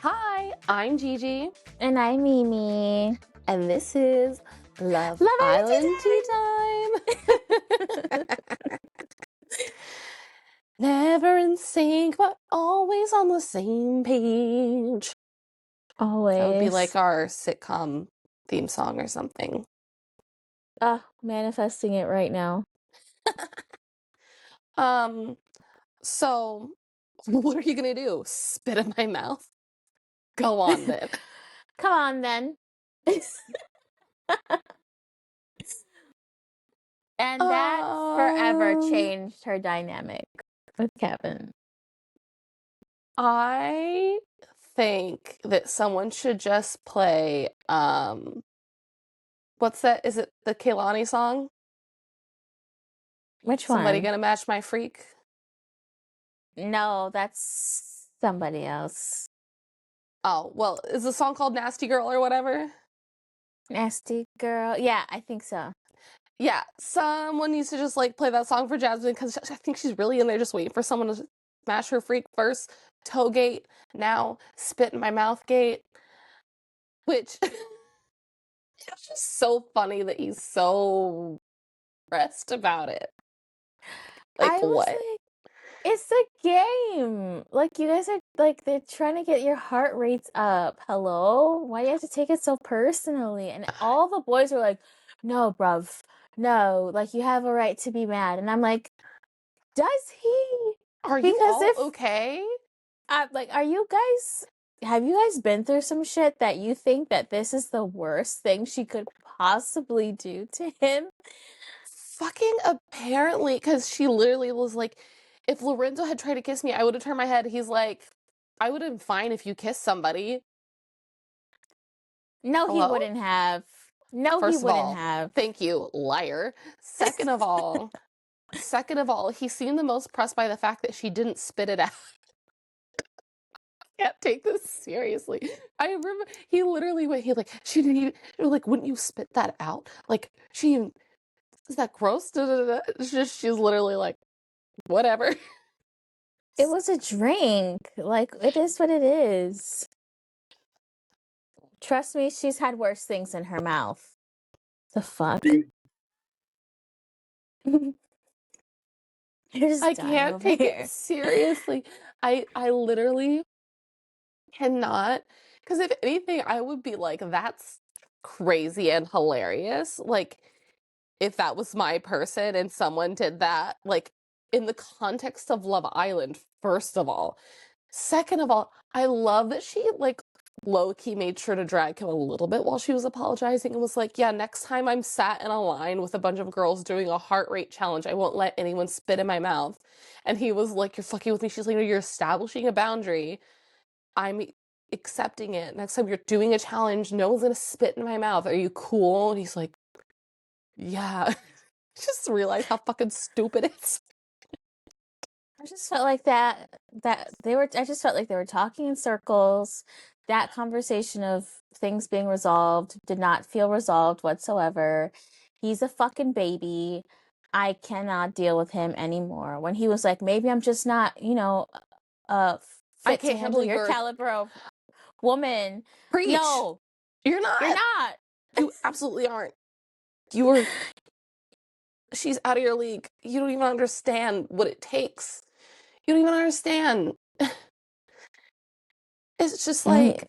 Hi, I'm Gigi, And I'm Mimi. and this is Love Love Island Tea Time. Never in sync, but always on the same page. Always. That would be like our sitcom theme song or something. Manifesting it right now. So what are you gonna do? Spit in my mouth? Go on then. Come on then. And that forever changed her dynamic with Kevin. I think that someone should just play what's that? Is it the Kehlani song? Which Somebody one? Gonna Match My Freak? No, that's somebody else. Oh, well, is the song called Nasty Girl or whatever? Nasty Girl. Yeah, I think so. Yeah, someone needs to just like play that song for Jasmine because I think she's really in there just waiting for someone to smash her freak first. Toe gate, now spit in my mouth gate. Which it's just so funny that he's so pressed about it. Like, I was what? like, it's a game. Like, you guys are, like, they're trying to get your heart rates up. Hello? Why do you have to take it so personally? And all the boys were like, no, bruv. No. Like, you have a right to be mad. And I'm like, does he? Are you Because all okay? like, have you guys been through some shit that you think that this is the worst thing she could possibly do to him? Fucking apparently, because she literally was like, if Lorenzo had tried to kiss me, I would have turned my head. He's like, I would have been fine if you kissed somebody. No, Hello? he wouldn't have. No, First he of wouldn't all, have. thank you, liar. Second of all, he seemed the most pressed by the fact that she didn't spit it out. I can't take this seriously. I remember he literally went, he like, she didn't even, like, wouldn't you spit that out? Like, she even, is that gross? It's just, she's literally like, whatever. It was a drink. Like, it is what it is. Trust me, she's had worse things in her mouth. The fuck? You're just I dying can't over take here. it seriously. I literally cannot, because if anything, I would be like, that's crazy and hilarious. Like, if that was my person and someone did that, like, in the context of Love Island, first of all. Second of all, I love that she, like, low-key made sure to drag him a little bit while she was apologizing and was like, yeah, next time I'm sat in a line with a bunch of girls doing a heart rate challenge, I won't let anyone spit in my mouth. And he was like, you're fucking with me. She's like, no, you're establishing a boundary. I'm accepting it. Next time you're doing a challenge, no one's gonna spit in my mouth. Are you cool? And he's like, yeah. Just realized how fucking stupid it is. I just felt like I just felt like they were talking in circles. That conversation of things being resolved did not feel resolved whatsoever. He's a fucking baby. I cannot deal with him anymore. When he was like, maybe I'm just not, I fit to can't handle handle your your caliber of woman. preach. No, You're not. you're not. You absolutely aren't. She's out of your league. You don't even understand what it takes. You don't even understand. It's just like,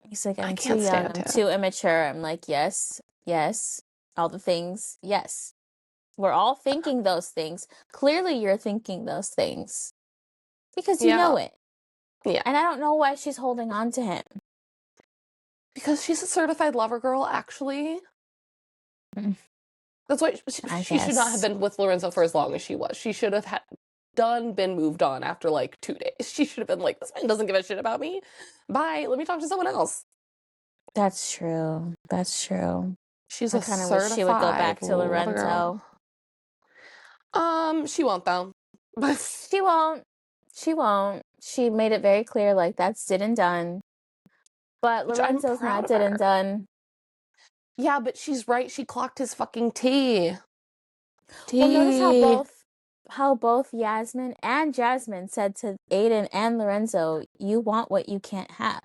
He's like, I I'm too can't young, stand I'm him. too immature. I'm like, yes, all the things, yes. We're all thinking those things. Clearly you're thinking those things. Because you know it. Yeah. And I don't know why she's holding on to him. Because she's a certified lover girl, actually. That's why she should not have been with Lorenzo for as long as she was. She should have been moved on after like 2 days. She should have been like, this man doesn't give a shit about me. Bye. Let me talk to someone else. That's true. She's I kind of wish she would go back to Lorenzo. She won't though. She won't. She made it very clear, like, that's did and done. But Lorenzo's not did and done. Yeah, but she's right. She clocked his fucking tea. Well, notice how how both Yasmin and Jasmine said to Aiden and Lorenzo, you want what you can't have.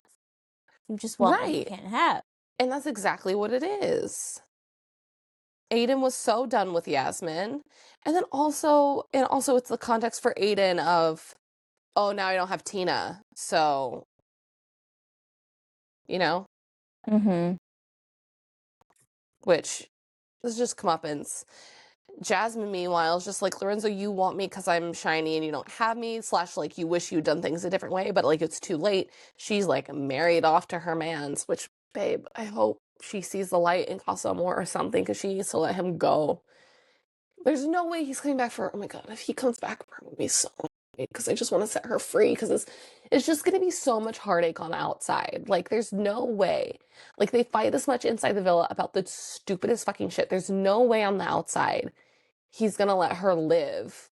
You just want what you Right. can't have. And that's exactly what it is. Aiden was so done with Yasmin. And then also it's the context for Aiden of, oh, now I don't have Tina. So, you know, Mm-hmm. which is just comeuppance. Jasmine, meanwhile, is just like, Lorenzo, you want me because I'm shiny and you don't have me, / like, you wish you'd done things a different way, but like, it's too late. She's like married off to her mans, which, babe, I hope she sees the light in Casa Amor or something because she needs to let him go. There's no way he's coming back for her. Oh my God, if he comes back for her, it would be so because I just want to set her free because it's just going to be so much heartache on the outside. Like, there's no way. Like, they fight this much inside the villa about the stupidest fucking shit. There's no way on the outside he's going to let her live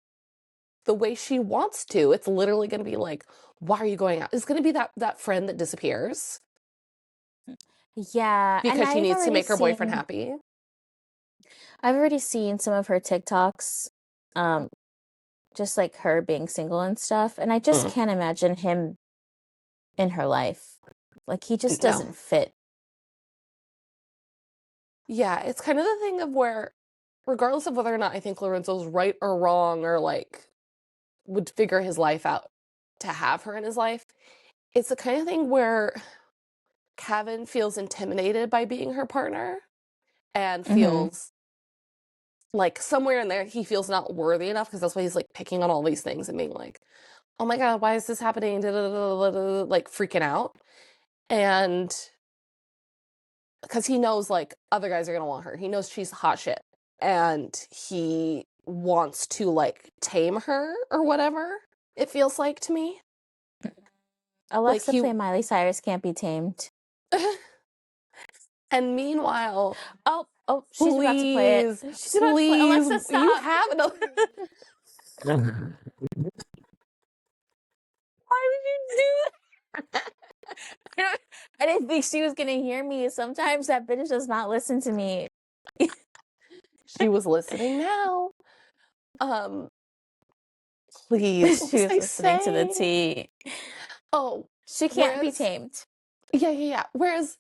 the way she wants to. It's literally going to be like, why are you going out? It's going to be that friend that disappears Yeah, and because she needs to make her boyfriend happy. I've already seen some of her TikToks, just like her being single and stuff, and I just can't imagine him in her life. Like, he just No. doesn't fit. Yeah, it's kind of the thing of where, regardless of whether or not I think Lorenzo's right or wrong or like would figure his life out to have her in his life, it's the kind of thing where Kavan feels intimidated by being her partner and Mm-hmm. feels like somewhere in there he feels not worthy enough because that's why he's like picking on all these things and being like, oh my God, why is this happening? Like freaking out. And because he knows like other guys are gonna want her. He knows she's hot shit. And he wants to like tame her or whatever, it feels like to me. Like Alexa he play Miley Cyrus Can't Be Tamed. and meanwhile, Oh, she's about to play it. please, She's about to play. please, Alexa, you stop. have another. Why would you do that? I didn't think she was gonna hear me. Sometimes that bitch does not listen to me. She was listening now. Please, what She was was I listening to the saying? tea. Oh, She can't be whereas, tamed. yeah. Whereas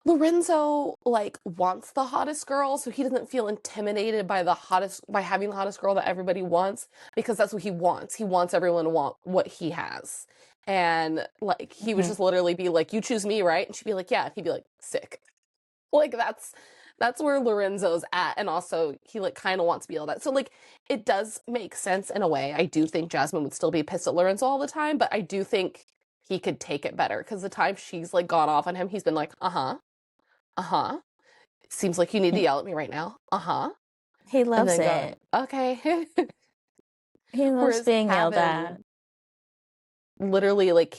Lorenzo like wants the hottest girl, so he doesn't feel intimidated by having the hottest girl that everybody wants because that's what he wants. He wants everyone to want what he has. And like he would Mm-hmm. just literally be like, "You choose me, right?" And she'd be like, "Yeah." And he'd be like, "Sick." Like that's where Lorenzo's at, and also he like kind of wants to be all that. So like it does make sense in a way. I do think Jasmine would still be pissed at Lorenzo all the time, but I do think he could take it better because the time she's like gone off on him, he's been like, uh-huh. Seems like you need to yell at me right now. Uh-huh. He And loves then go, it. okay. He loves Whereas being yelled Kavan at. literally like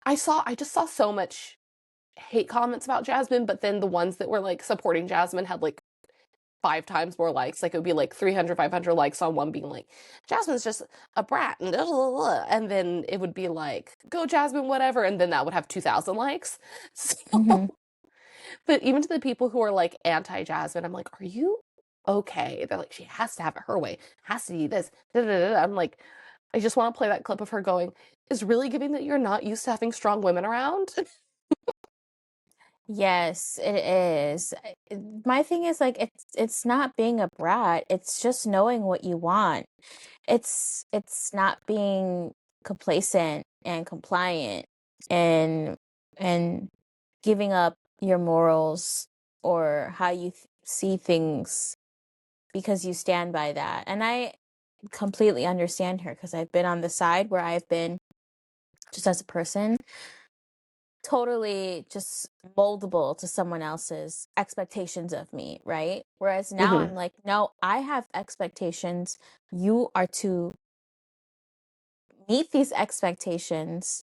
I just saw so much hate comments about Jasmine, but then the ones that were like supporting Jasmine had like 5 times more likes. Like it would be like 300, 500 likes on one being like, Jasmine's just a brat and blah, blah, blah. And then it would be like, go Jasmine, whatever. And then that would have 2,000 likes. So Mm-hmm. but even to the people who are like anti-Jasmine, I'm like, are you okay? They're like, she has to have it her way, has to be this. Da, da, da, da. I'm like, I just want to play that clip of her going, is really giving that you're not used to having strong women around. Yes, it is. My thing is like it's not being a brat. It's just knowing what you want. It's not being complacent and compliant and and giving up your morals or how you see things because you stand by that. And I completely understand her because I've been on the side where I've been just as a person totally just moldable to someone else's expectations of me, right? Whereas now Mm-hmm. I'm like, no, I have expectations. You are to meet these expectations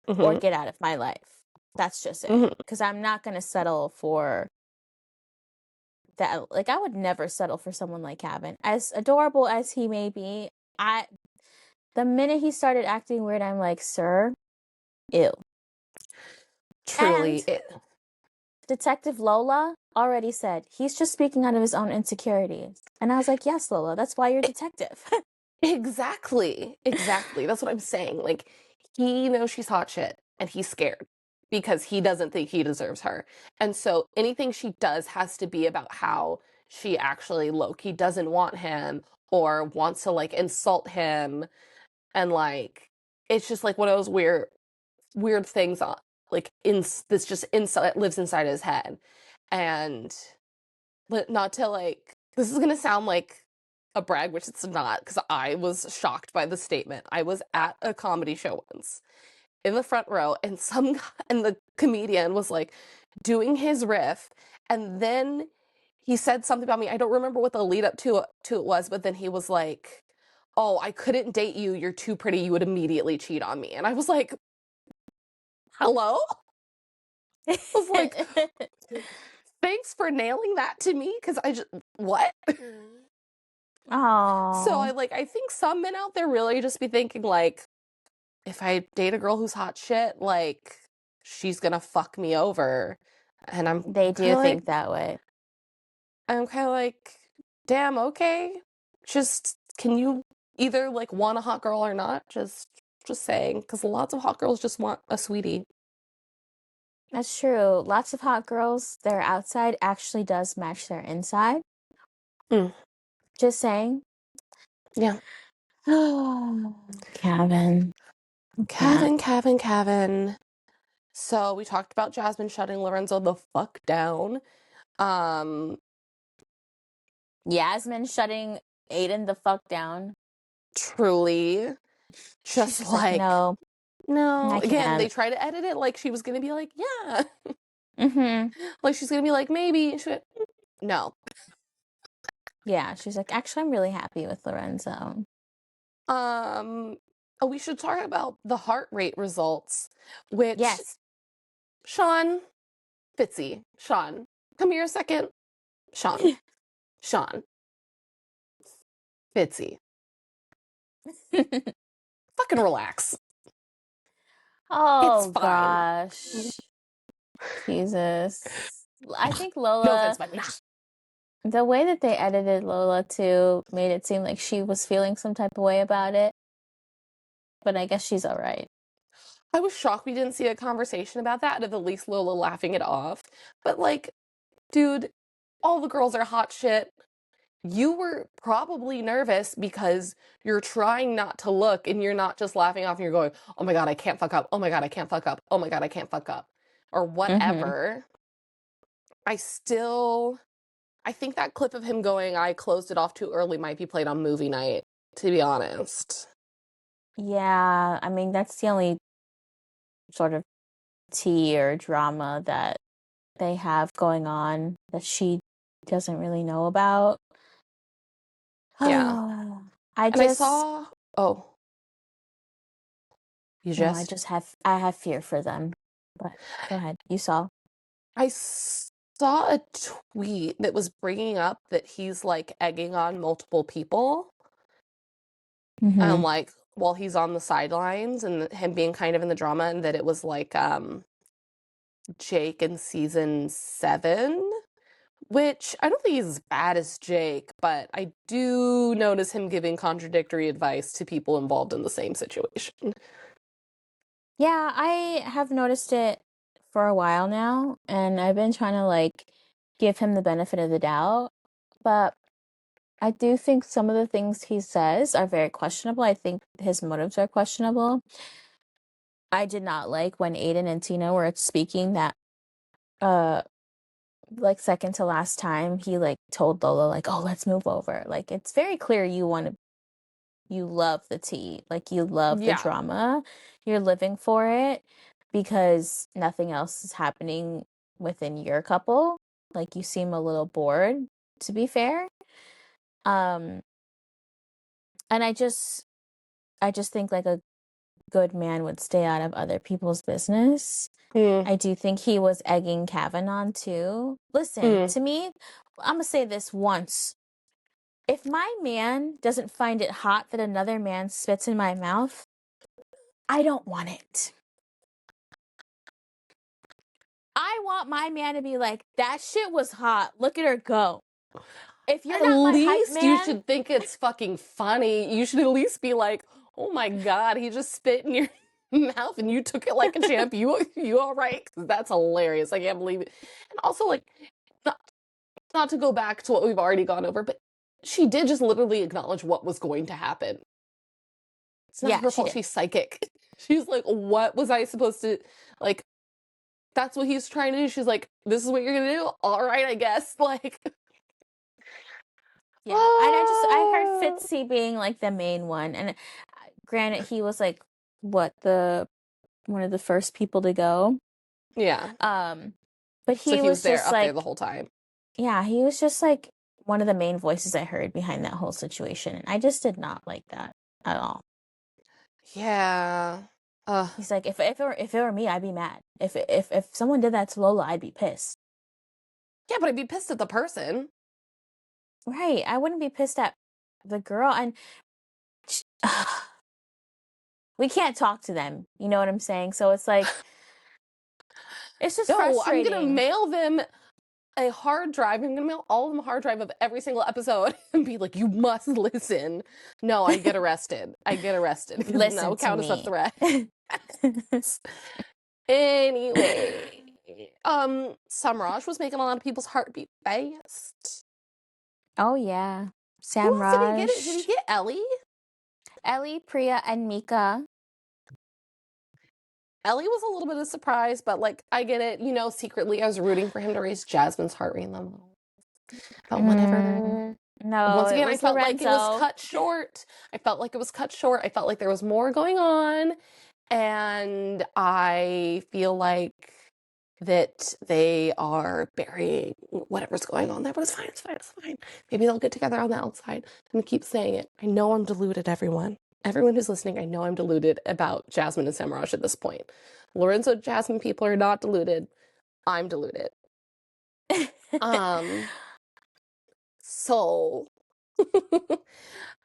or Mm-hmm. get out of my life. That's just it. Mm-hmm. Because I'm not going to settle for that. Like, I would never settle for someone like Kavan. As adorable as he may be, the minute he started acting weird, I'm like, sir, ew. Truly, And Detective Lola, already said, he's just speaking out of his own insecurities. And I was like, yes, Lola, that's why you're a detective. Exactly. Exactly. That's what I'm saying. Like, he knows she's hot shit and he's scared because he doesn't think he deserves her. And so anything she does has to be about how she actually low-key doesn't want him or wants to like insult him. And like, it's just like one of those weird things on like in this just inside lives inside his head. And but not to like this is gonna sound like a brag, which it's not, because I was shocked by the statement. I was at a comedy show once in the front row, and some guy, and the comedian was like doing his riff, and then he said something about me. I don't remember what the lead up to it was, but then he was like, "Oh, I couldn't date you. You're too pretty. You would immediately cheat on me." And I was like, "Hello?" I was like, "Thanks for nailing that to me," because I just what? So Oh, I think some men out there really just be thinking like, if I date a girl who's hot shit, like she's gonna fuck me over. And they do think that way. I'm kind of like, damn, okay. Just can you either like want a hot girl or not? Just saying, because lots of hot girls just want a sweetie. That's true. Lots of hot girls, their outside actually does match their inside. Mm, Just saying. yeah. Kevin. Can't. Kevin. So we talked about Jasmine shutting Lorenzo the fuck down. Um, Yasmin shutting Aiden the fuck down. truly. She's Just just like, like, no, no. I Again, they can't. try to edit it like she was gonna be like, yeah. Mm-hmm. Like she's gonna be like, maybe. She went, no. Yeah, she's like, actually, I'm really happy with Lorenzo. Um, oh, we should talk about the heart rate results, which Yes. Sean, Fitzy, Sean, come here a second. Sean, Sean, Fitzy, fucking relax. It's Oh fine. gosh. Jesus. I think No offense, Lola, but nah. the way that they edited Lola too made it seem like she was feeling some type of way about it. But I guess she's all right. I was shocked we didn't see a conversation about that, of at least Lola laughing it off. But like, dude, all the girls are hot shit. You were probably nervous because you're trying not to look and you're not just laughing off and you're going, oh my God, I can't fuck up. Oh my God, I can't fuck up. Oh my God, I can't fuck up. Or Mm-hmm. whatever. I still, I think that clip of him going, I closed it off too early might be played on movie night, to be honest. Yeah, I mean, that's the only sort of tea or drama that they have going on that she doesn't really know about. Yeah. I And I just, saw, oh, you no, just? I have fear for them. But go ahead. You saw. I saw a tweet that was bringing up that he's like egging on multiple people. Mm-hmm. Like while he's on the sidelines and him being kind of in the drama, and that it was like Jake in season 7, which I don't think he's as bad as Jake, but I do notice him giving contradictory advice to people involved in the same situation. Yeah, I have noticed it for a while now, and I've been trying to like give him the benefit of the doubt. But I do think some of the things he says are very questionable. I think his motives are questionable. I did not like when Aiden and Tina were speaking that uh like second to last time he like told Lola like, "Oh, let's move over." Like it's very clear you love the tea. Like you love the Yeah. drama. You're living for it because nothing else is happening within your couple. Like you seem a little bored, to be fair. Um and I just think like a good man would stay out of other people's business. Mm, I do think he was egging Kavan on too. Listen, mm. to me, I'm gonna say this once. If my man doesn't find it hot that another man spits in my mouth, I don't want it. I want my man to be like, that shit was hot. Look at her go. If you're At not my hype least you man, should think it's fucking funny. You should at least be like, oh my God, he just spit in your mouth and you took it like a champ. You all right? 'Cause that's hilarious. I can't believe it. And also, like, not, not to go back to what we've already gone over, but she did just literally acknowledge what was going to happen. It's not yeah, her she fault did. she's psychic. She's like, what was I supposed to, like, that's what he's trying to do. She's like, this is what you're gonna do? All right, I guess. Like, Yeah, and I heard Fitzy being like the main one, and granted, he was like what the one of the first people to go. yeah. But So he he was was there just up there like, the whole time. yeah, he was just like one of the main voices I heard behind that whole situation, and I just did not like that at all. Yeah. He's like, if it were me, I'd be mad. If someone did that to Lola, I'd be pissed. Yeah, but I'd be pissed at the person. Right? I wouldn't be pissed at the girl, and we can't talk to them. You know what I'm saying? So it's like, it's just No, I'm gonna frustrating. mail them a hard drive. I'm gonna mail all of them a hard drive of every single episode and be like, you must listen. No, I get arrested. I get arrested because Listen no to count as a me. threat. Anyway, Samraj was making a lot of people's heartbeat fast. Oh yeah, Who else did he get it? Did he Samraj, get Ellie? Ellie, Priya, and Mika. Ellie was a little bit of a surprise, but like I get it. You know, secretly I was rooting for him to raise Jasmine's heart rate level. But whatever. No, Once it again, I was felt like it was Lorenzo. cut short. I felt like it was cut short. I felt like there was more going on. And I feel like that they are burying whatever's going on there, but it's fine, it's fine, it's fine. Maybe they'll get together on the outside. I'm gonna keep saying it. I know I'm deluded, everyone. Everyone who's listening, I know I'm deluded about Jasmine and Samraj at this point. Lorenzo, Jasmine people are not deluded. I'm deluded. Um, so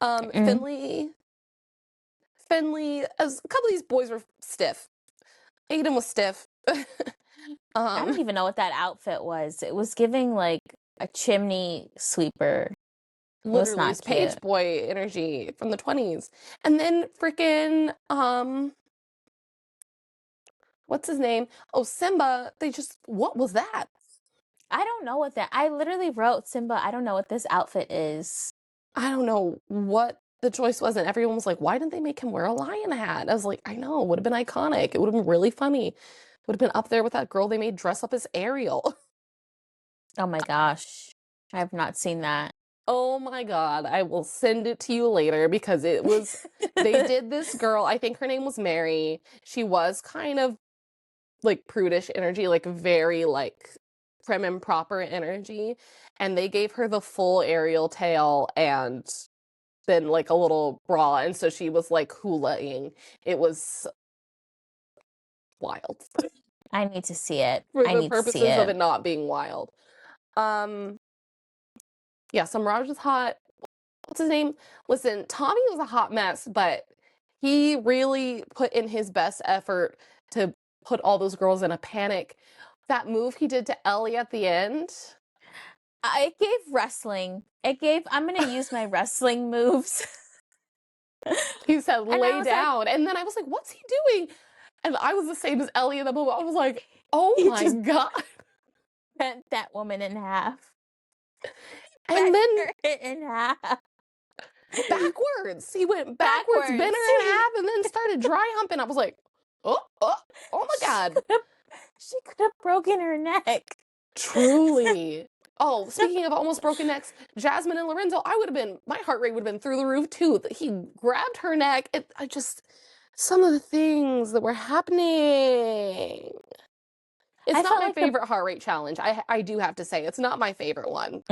Mm. Finley, as a couple of these boys were stiff. Aiden was stiff. I don't even know what that outfit was. It was giving like a chimney sweeper. It was Literally, not it's page cute. boy energy from the 20s. And then freaking, what's his name? Oh, Simba, what was that? I don't know what that. I literally wrote Simba. I don't know what this outfit is. I don't know what the choice was. And everyone was like, why didn't they make him wear a lion hat? I was like, I know, it would have been iconic. It would have been really funny. Would have been up there with that girl they made dress up as Ariel. Oh my gosh, I have not seen that. Oh my God, I will send it to you later because they did this girl, I think her name was Mary. She was kind of like prudish energy, like very like prim and proper energy. And they gave her the full Ariel tail and then like a little bra. And so she was like hulaing. It was wild I need to see it. for I the need to see purposes of it. it not being wild. Yeah, Samraj was hot. What's his name? Listen, Tommy was a hot mess, but he really put in his best effort to put all those girls in a panic. That move he did to Ellie at the end. It gave wrestling. It gave. I'm gonna use my wrestling moves. He said, And I lay was like, down. And then I was like, what's he doing? And I was the same as Ellie in the moment. I was like, oh he my just God. bent that woman in half. And Bent then her in half. backwards. He went backwards, bent her in half, and then started dry humping. I was like, oh my God. She could have broken her neck. Truly. Oh, speaking of almost broken necks, Jasmine and Lorenzo, my heart rate would have been through the roof too. He grabbed her neck. Some of the things that were happening. It's I not felt my like favorite heart rate challenge. I do have to say, it's not my favorite one.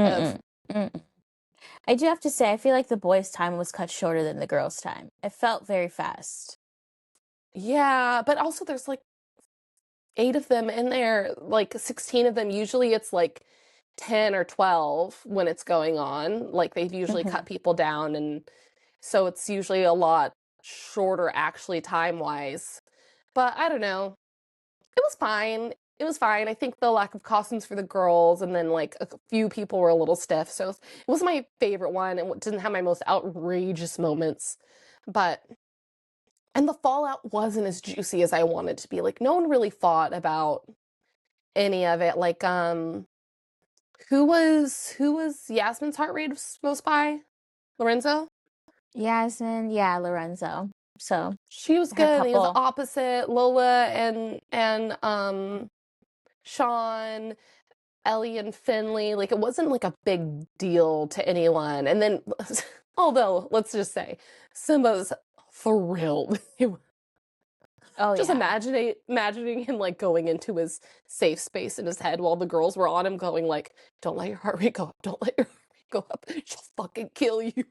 I do have to say, I feel like the boys' time was cut shorter than the girls' time. It felt very fast. Yeah, but also there's like 8 of them in there, like 16 of them. Usually it's like 10 or 12 when it's going on. Like they've usually cut people down, and so it's usually a lot shorter actually time-wise. But I don't know. It was fine. It was fine. I think the lack of costumes for the girls and then like a few people were a little stiff. So it was my favorite one and didn't have my most outrageous moments. But and the fallout wasn't as juicy as I wanted to be. Like no one really fought about any of it. Like who was Yasmin's heart rate most by? Lorenzo? Yasmin, yeah, Lorenzo. So She was her good. He was couple. opposite Lola and Sean, Ellie and Finley. Like it wasn't like a big deal to anyone. And then although, let's just say, Simba's thrilled. Oh Just yeah. imagining him like going into his safe space in his head while the girls were on him going like, don't let your heart rate go up, don't let your heart rate go up. She'll fucking kill you.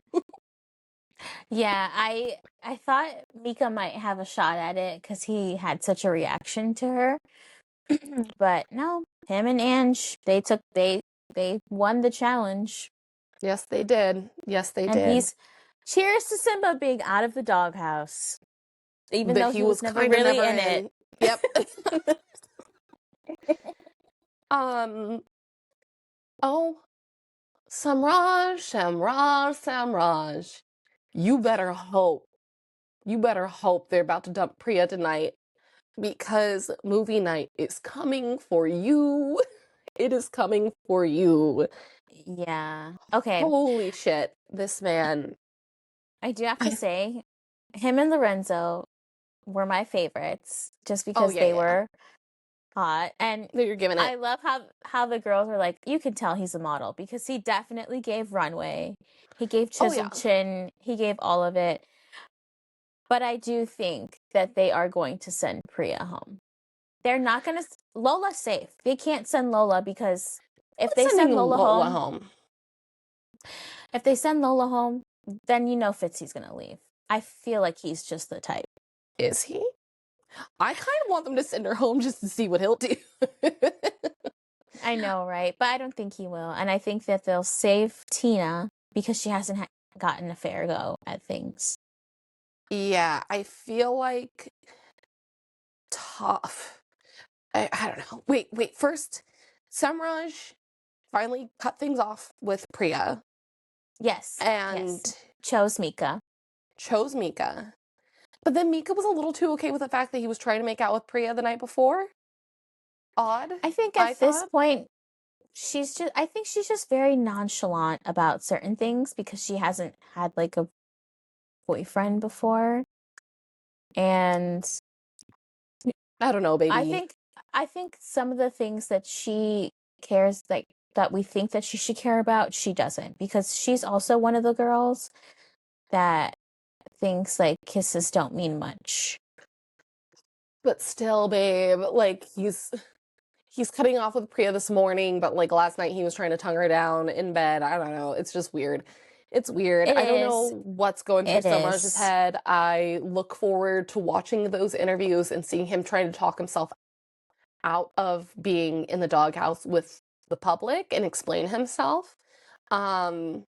Yeah, I thought Mika might have a shot at it because he had such a reaction to her. But no, him and Ange, they won the challenge. Yes, they did. Yes, they And did. he's cheers to Simba being out of the doghouse. Even That though he he was was never kind of really never in it. in. Yep. um. Oh, Samraj. You better hope. You better hope they're about to dump Priya tonight because movie night is coming for you. It is coming for you. Yeah. Okay. Holy shit. This man. I do have to say, him and Lorenzo were my favorites just Oh, because yeah, they yeah. were hot. And No, you're giving it. I love how the girls were like, you can tell he's a model because he definitely gave runway. He gave Oh, yeah. chiseled chin. He gave all of it. But I do think that they are going to send Priya home. They're not going to. Lola's safe. They can't send Lola because if Who's they sending send Lola Lola home, home? if they send Lola home, then you know Fitzy's going to leave. I feel like he's just the type. Is he? I kind of want them to send her home just to see what he'll do. I know, right? But I don't think he will. And I think that they'll save Tina because she hasn't gotten a fair go at things. Yeah, I feel like tough. I don't know. Wait. First, Samraj finally cut things off with Priya Yes, yes. and Chose Mika. chose Mika. But then Mika was a little too okay with the fact that he was trying to make out with Priya the night before. Odd, I think I at this thought. point, I think she's just very nonchalant about certain things because she hasn't had like a boyfriend before. And I don't know, I baby. think, I think some of the things that she cares, like that we think that she should care about, she doesn't because she's also one of the girls that thinks like kisses don't mean much. But still, babe, like he's cutting off with Priya this morning, but like last night he was trying to tongue her down in bed. I don't know. It's just weird. It's weird. It I don't is. know what's going through It Samraj's is. head. I look forward to watching those interviews and seeing him trying to talk himself out of being in the doghouse with the public and explain himself. Um,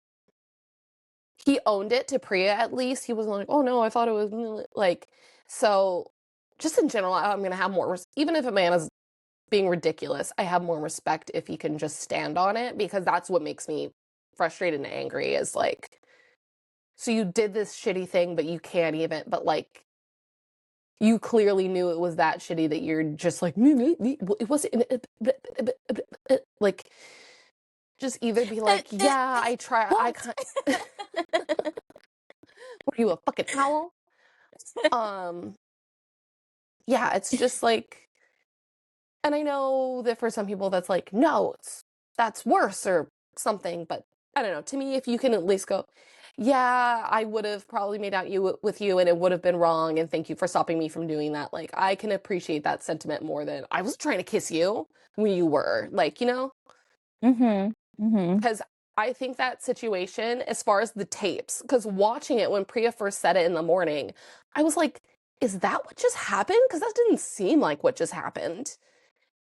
he owned it to Priya at least. He wasn't like, oh no, I thought it was like, so just in general, I'm going to have more, even if a man is being ridiculous, I have more respect if he can just stand on it because that's what makes me frustrated and angry is like, so you did this shitty thing, but you can't even, but like, you clearly knew it was that shitty that you're just like, it wasn't, like, just either be like, yeah, I try, I What? can't, were you a fucking owl? Um, yeah, it's just like, and I know that for some people that's like, no, that's worse or something, but I don't know. To me, if you can at least go, yeah, I would have probably made out with you and it would have been wrong, and thank you for stopping me from doing that. Like, I can appreciate that sentiment more than I was trying to kiss you when you were. Like, Mm-hmm. Mm-hmm. because I think that situation, as far as the tapes, because watching it when Priya first said it in the morning, I was like, is that what just happened? Because that didn't seem like what just happened.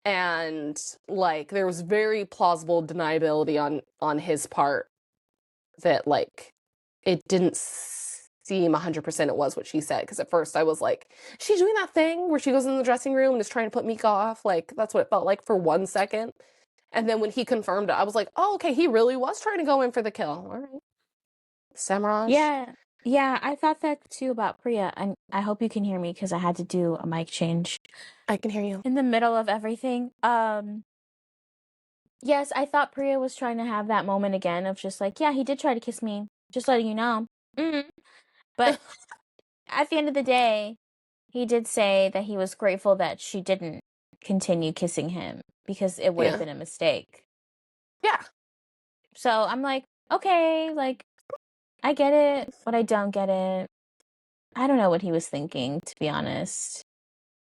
And like there was very plausible deniability on his part that like it didn't seem 100% it was what she said. Because at first I was like, she's doing that thing where she goes in the dressing room and is trying to put Mika off. Like, that's what it felt like for 1 second. And then when he confirmed it, I was like, oh, okay, he really was trying to go in for the kill. All right. Samraj, Yeah. Yeah, I thought that too about Priya, and I hope you can hear me because I had to do a mic change I can hear you. in the middle of everything. Yes, I thought Priya was trying to have that moment again of just like, yeah, he did try to kiss me, just letting you know. But at the end of the day, he did say that he was grateful that she didn't continue kissing him because it would have Yeah. been a mistake. Yeah. So I'm like, okay, like, I get it, but I don't get it. I don't know what he was thinking, to be honest.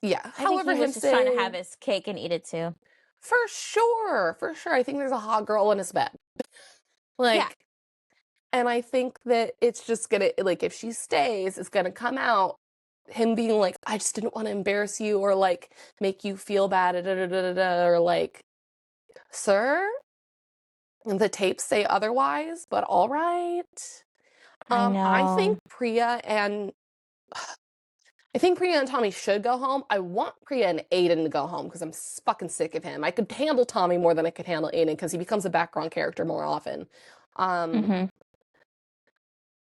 Yeah. I think However, he him was just trying to saying, have his cake and eat it too. for sure, for sure, I think there's a hot girl in his bed. Yeah, Like, and I think that it's just gonna, like, if she stays, it's gonna come out him being like, I just didn't want to embarrass you or like make you feel bad, da, da, da, da, da, or like, sir, the tapes say otherwise, but all right. I I know. think Priya and Tommy should go home. I want Priya and Aiden to go home because I'm fucking sick of him. I could handle Tommy more than I could handle Aiden because he becomes a background character more often. Um, Hmm.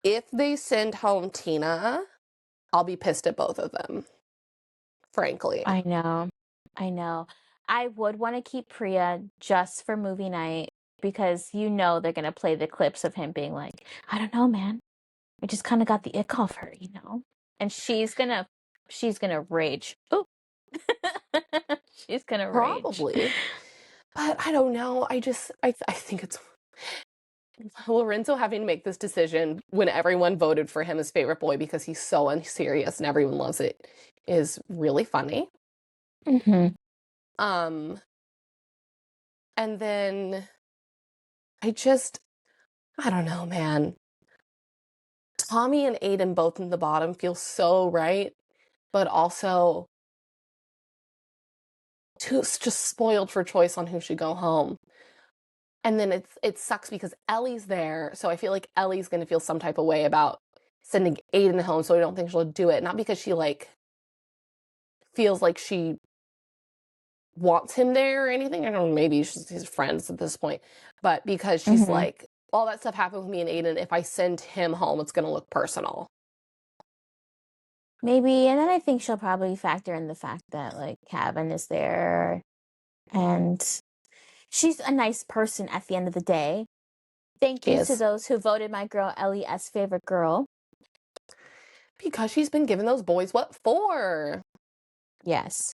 if they send home Tina, I'll be pissed at both of them, frankly. I know. I know. I would want to keep Priya just for movie night because you know they're going to play the clips of him being like, I don't know, man. I just kind of got the ick off her, you know? And she's gonna rage. Oh, she's gonna rage. Probably. But I don't know. I think it's Lorenzo having to make this decision when everyone voted for him as favorite boy because he's so unserious and everyone loves it is really funny. Hmm. Um, and then I don't know, man. Tommy and Aiden both in the bottom feel so right, but also too just spoiled for choice on who should go home. And then it sucks because Ellie's there, so I feel like Ellie's gonna feel some type of way about sending Aiden home, so I don't think she'll do it. Not because she like feels like she wants him there or anything. I don't know, maybe she's his friends at this point, but because she's Hmm. like, all that stuff happened with me and Aiden. If I send him home, it's gonna look personal. Maybe, and then I think she'll probably factor in the fact that like Kavan is there and she's a nice person at the end of the day. Thank She you to is. those who voted my girl Ellie as favorite girl. Because she's been giving those boys what for? Yes.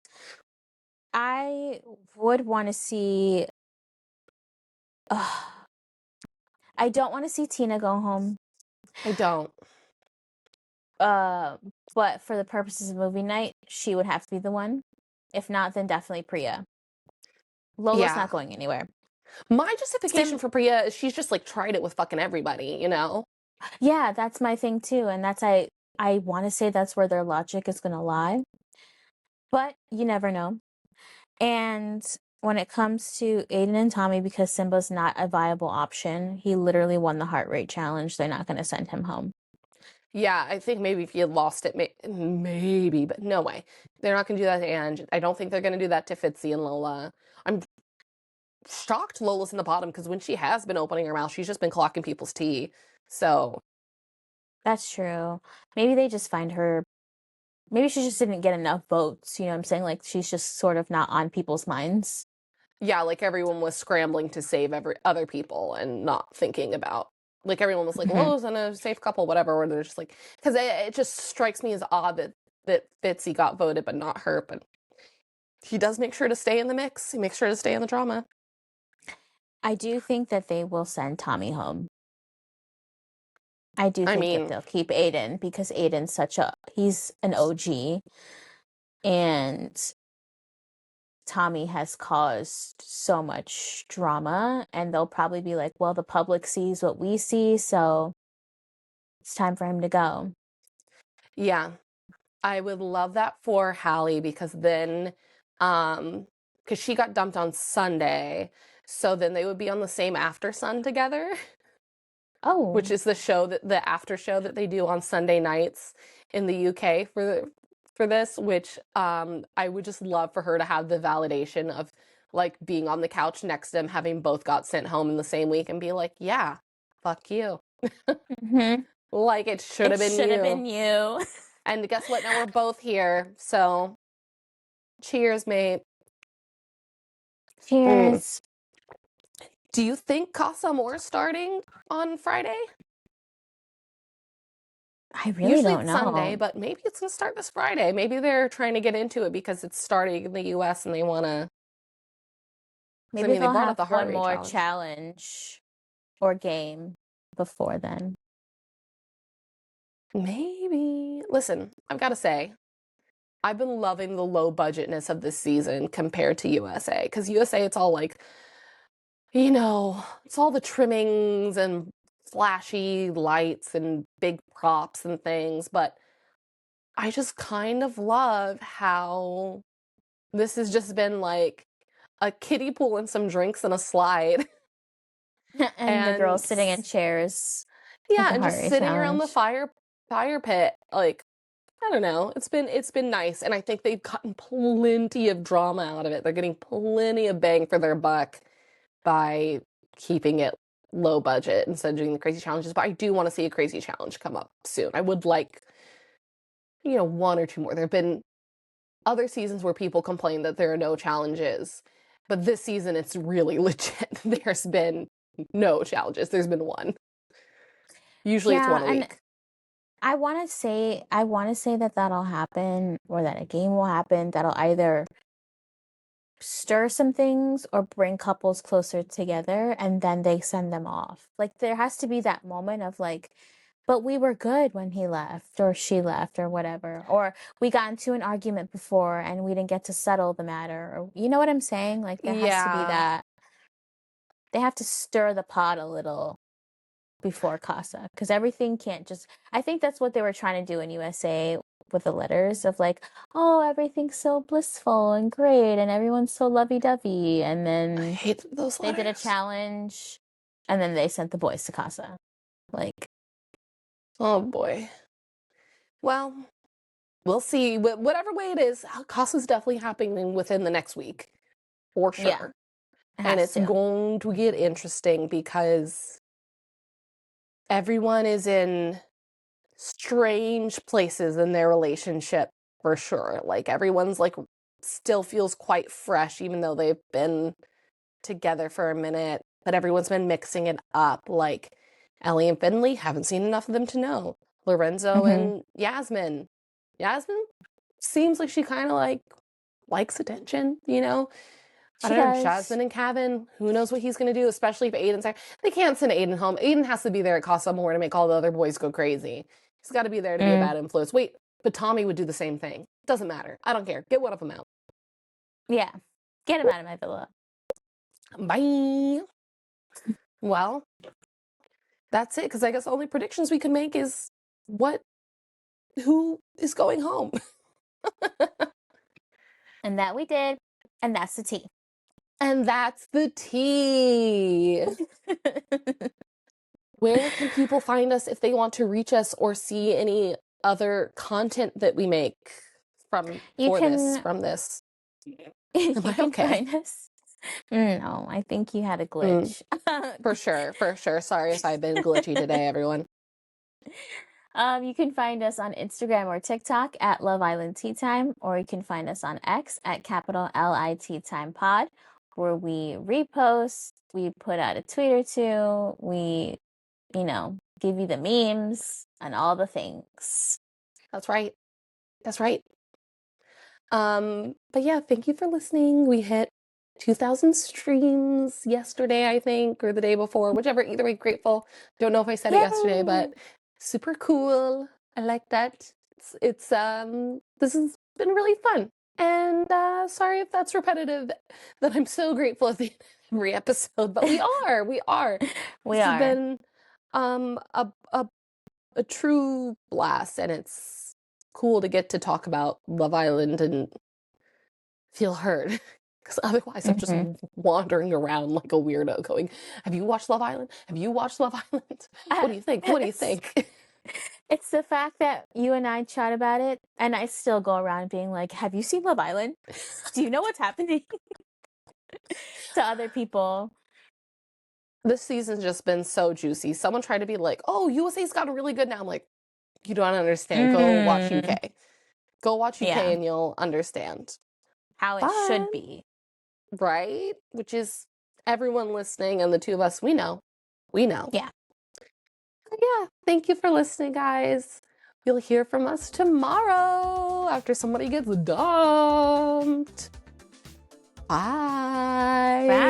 I would want to see. I don't want to see Tina go home. I don't. Uh, but for the purposes of movie night, she would have to be the one. If not, then definitely Priya. Lola's Yeah. not going anywhere. My justification Sim, for Priya is she's just like tried it with fucking everybody, you know? yeah, that's my thing too, and that's I want to say that's where their logic is gonna lie, but you never know. And when it comes to Aiden and Tommy, because Simba's not a viable option, he literally won the heart rate challenge. They're not gonna send him home. Yeah, I think maybe if you had lost it, maybe, but no way. They're not going to do that to Ange. I don't think they're going to do that to Fitzy and Lola. I'm shocked Lola's in the bottom because when she has been opening her mouth, she's just been clocking people's tea. So, That's true. Maybe they just find her. Maybe she just didn't get enough votes. You know what I'm saying? Like she's just sort of not on people's minds. yeah, like everyone was scrambling to save other people and not thinking about, like everyone was like, Mhm. Lola's in a safe couple, whatever, where they're just like, because it just strikes me as odd that Fitzy got voted, but not her, but he does make sure to stay in the mix. He makes sure to stay in the drama. I do think that they will send Tommy home. I do I think that mean, they'll keep Aiden because he's an OG and Tommy has caused so much drama and they'll probably be like, well, the public sees what we see, so it's time for him to go. yeah, I would love that for Hallie because then, because she got dumped on Sunday, so then they would be on the same after sun together. which Oh. is the after show that they do on Sunday nights in the UK for this, which I would just love for her to have the validation of like being on the couch next to them, having both got sent home in the same week and be like, yeah, fuck you. Hmm. Like it should It have been should have you. been you. And guess what? Now we're both here. So cheers, mate. Mm. Cheers. Do you think Casa Amor starting on Friday? I really Usually don't it's Sunday, know. but maybe it's gonna start this Friday. Maybe they're trying to get into it because it's starting in the US and they wanna, because I Maybe mean they they'll brought up have the heart one rate more challenge. challenge or game before then. Maybe. Listen, I've gotta say, I've been loving the low budgetness of this season compared to USA. Because USA, it's all like, it's all the trimmings and flashy lights and big props and things, but I just kind of love how this has just been like a kiddie pool and some drinks and a slide. And the girls And sitting in chairs with yeah, the and heart just rate sitting around the challenge. fire pit. Like, I don't know. It's been nice. And I think they've gotten plenty of drama out of it. They're getting plenty of bang for their buck by keeping it low budget instead of doing the crazy challenges. But I do want to see a crazy challenge come up soon. I would like, one or two more. There have been other seasons where people complain that there are no challenges, but this season it's really legit. There's been no challenges. There's been one. Usually it's Yeah, one a and week. I want to say that that'll happen or that a game will happen that'll either stir some things or bring couples closer together and then they send them off. Like there has to be that moment of like, but we were good when he left or she left or whatever. Or we got into an argument before and we didn't get to settle the matter. Or you know what I'm saying? Like there has to be Yeah. that. They have to stir the pot a little before Casa because everything can't just. I think that's what they were trying to do in USA with the letters of like, oh, everything's so blissful and great and everyone's so lovey-dovey. And I then hate those they did a letters. challenge and then they sent the boys to Casa. Like, Oh boy. Well, we'll see. Whatever way it is, Casa's definitely happening within the next week, for yeah, sure. it And has it's to. going to get interesting because everyone is in strange places in their relationship, for sure. Like everyone's like still feels quite fresh, even though they've been together for a minute, but everyone's been mixing it up. Like Ellie and Finley, haven't seen enough of them to know. Lorenzo Hmm. and Yasmin. Yasmin seems like she kind of like likes attention. I She don't know. does. Jasmine and Kavan, who knows what he's going to do, especially if Aiden's there. They can't send Aiden home. Aiden has to be there at Casa Amor to make all the other boys go crazy. He's got to be there to be a Mm, bad influence. Wait, but Tommy would do the same thing. Doesn't matter. I don't care. Get one of them out. yeah. Get him out of my villa. Bye. Well, that's it. Because I guess the only predictions we can make is who is going home. And that we did. And that's the tea. And that's the tea. Where can people find us if they want to reach us or see any other content that we make from You can from this? Am you I can okay? find us. No, I think you had a Mm, glitch. for sure, for sure. Sorry if I've been glitchy today, everyone. You can find us on Instagram or TikTok at Love Island Tea Time, or you can find us on X at capital LIT Time Pod, where we repost, we put out a tweet or two, we, give you the memes and all the things. That's right. That's right. But yeah, thank you for listening. We hit 2,000 streams yesterday, I think, or the day before, whichever. Either way, grateful. Don't know if I said it yesterday, Yay! but super cool. I like that. It's this has been really fun. And sorry if that's repetitive that I'm so grateful at the end of every episode, but we are. We This has are. been um a a, a true blast, and it's cool to get to talk about Love Island and feel heard. Because otherwise, I'm just Mhm. wandering around like a weirdo going, have you watched Love Island? Have you watched Love Island? What do you think? What do you It's think? it's the fact that you and I chat about it, and I still go around being like, "Have you seen Love Island? Do you know what's happening?" to other people. This season's just been so juicy. Someone tried to be like, oh, USA's gotten really good now. I'm like, you don't understand. Go watch Mm, UK. Go watch UK yeah, and you'll understand. how it But, should be. right? Which is everyone listening and the two of us, we know. We know. Yeah. But yeah, thank you for listening, guys. You'll hear from us tomorrow after somebody gets dumped. Bye. Bye.